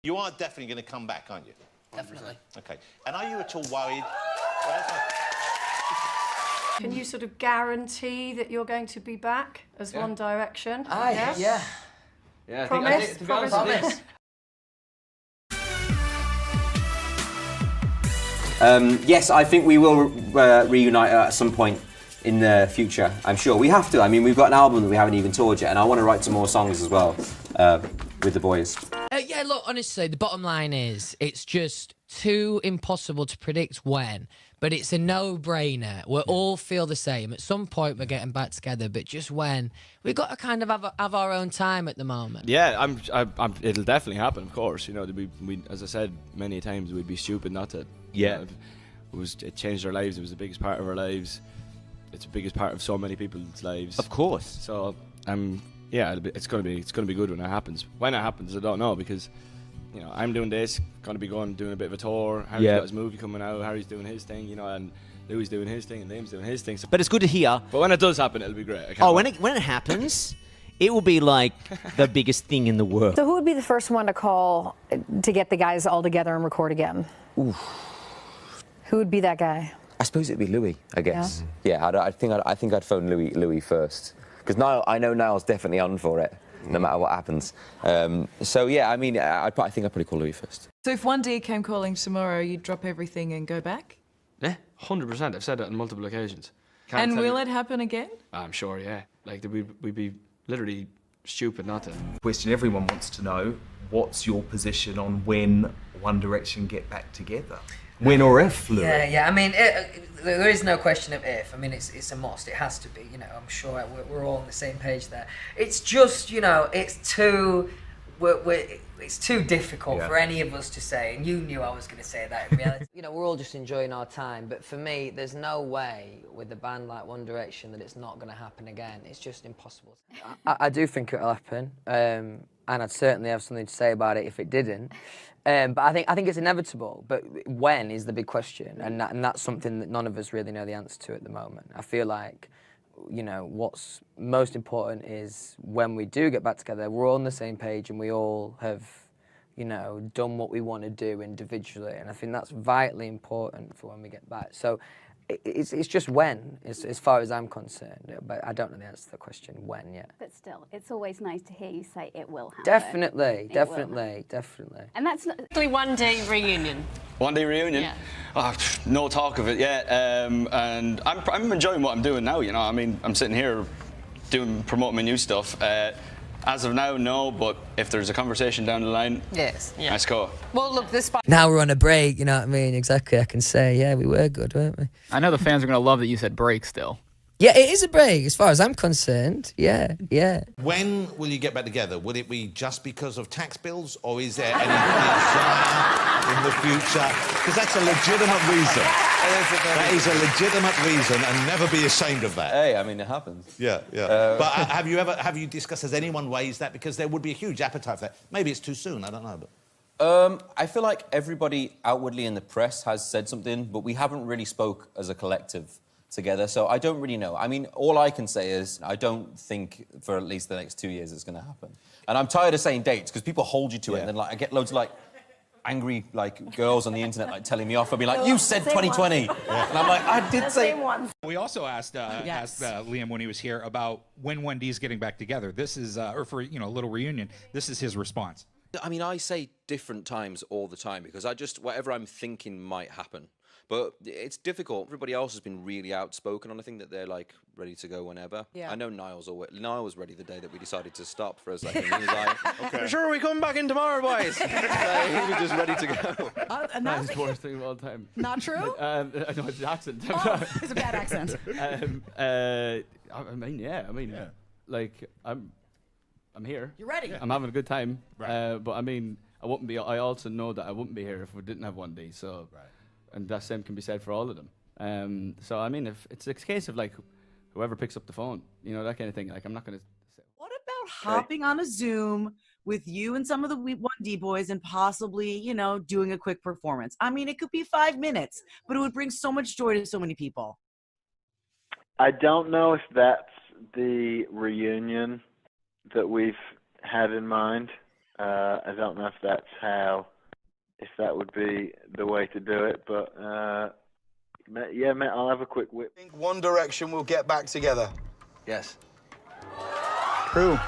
You are definitely going to come back, aren't you? Definitely. OK. And are you at all worried? Can you sort of guarantee that you're going to be back as One Direction? Yes? Yeah. Promise? Promise. Yes, I think we will reunite at some point in the future. I'm sure we have to. I mean, we've got an album that we haven't even toured yet, and I want to write some more songs as well with the boys. Yeah, look, honestly, the bottom line is it's just too impossible to predict when, but it's a no-brainer. We all feel the same. At some point, we're getting back together, but just when, we've got to kind of have our own time at the moment. Yeah, it'll definitely happen, of course. You know, we as I said many times, we'd be stupid not to. Yeah. It changed our lives. It was the biggest part of our lives. It's the biggest part of so many people's lives. Of course. So, yeah, it's gonna be good when it happens. When it happens, I don't know, because, you know, I'm doing this, gonna be doing a bit of a tour. Harry's got his movie coming out. Harry's doing his thing, you know, and Louis doing his thing, and Liam's doing his thing. So, but it's good to hear. But when it does happen, it'll be great. When it happens, it will be like the biggest thing in the world. So who would be the first one to call to get the guys all together and record again? Oof. Who would be that guy? I suppose it'd be Louis, I guess. Yeah, I think I'd phone Louis first, because I know Niall's definitely on for it, no matter what happens. So yeah, I mean, I think I'd probably call Louis first. So if one day came calling tomorrow, you'd drop everything and go back? Yeah, 100%. I've said that on multiple occasions. And will it happen again? I'm sure, yeah. Like, we'd be literally stupid not to. Question everyone wants to know: what's your position on when One Direction get back together? When or if, Louis? Yeah. I mean, there is no question of if. I mean, it's a must. It has to be. You know, I'm sure we're all on the same page there. It's just, you know, it's too difficult for any of us to say. And you knew I was going to say that in reality. You know, we're all just enjoying our time. But for me, there's no way with a band like One Direction that it's not going to happen again. It's just impossible. I do think it'll happen, and I'd certainly have something to say about it if it didn't. But I think it's inevitable. But when is the big question, and that's something that none of us really know the answer to at the moment. I feel like, you know, what's most important is when we do get back together, we're all on the same page and we all have, you know, done what we want to do individually. And I think that's vitally important for when we get back. So it's just when, as far as I'm concerned. But I don't know the answer to the question, when yet. But still, it's always nice to hear you say it will happen. Definitely. And that's not... One-day reunion. One-day reunion? Yeah. Oh, no talk of it yet. And I'm enjoying what I'm doing now, you know. I mean, I'm sitting here promoting my new stuff. As of now, no, but if there's a conversation down the line, yes, let's go. Well, look, this... Now we're on a break, you know what I mean? Exactly, I can say, yeah, we were good, weren't we? I know the fans are going to love that you said break still. Yeah, it is a break, as far as I'm concerned. Yeah. When will you get back together? Will it be just because of tax bills, or is there any desire in the future? Because that's a legitimate reason. That is a legitimate reason, and never be ashamed of that. Hey, I mean, it happens. Yeah. But have you discussed, has anyone raised that? Because there would be a huge appetite for that. Maybe it's too soon, I don't know. But I feel like everybody outwardly in the press has said something, but we haven't really spoke as a collective together, so I don't really know. I mean, all I can say is I don't think for at least the next 2 years it's going to happen. And I'm tired of saying dates, because people hold you to it, and then, like, I get loads of, like, angry, like, girls on the internet, like, telling me off. I'll be like, you said 2020. And I'm like, I did say... We also asked Liam when he was here about when 1D's getting back together. This is, or for, you know, a little reunion, this is his response. I mean, I say different times all the time, because whatever I'm thinking might happen. But it's difficult. Everybody else has been really outspoken on a thing that they're, like, ready to go whenever. Yeah. I know Niall was ready the day that we decided to stop for a second. He was like, okay. Sure, we coming back in tomorrow, boys. He was just ready to go. That's the worst thing of all time. Not true? I know it's the accent. It's a bad accent. Like, I'm here. You're ready. I'm having a good time. Right. But I mean, I also know that I wouldn't be here if we didn't have 1D. So. Right. And that same can be said for all of them. So, I mean, if it's a case of, like, whoever picks up the phone, you know, that kind of thing, like, I'm not going to say... What about hopping on a Zoom with you and some of the 1D boys and possibly, you know, doing a quick performance? I mean, it could be 5 minutes, but it would bring so much joy to so many people. I don't know if that's the reunion that we've had in mind. I don't know if that would be the way to do it, but yeah, mate, I'll have a quick whip. One Direction will get back together. Yes. True.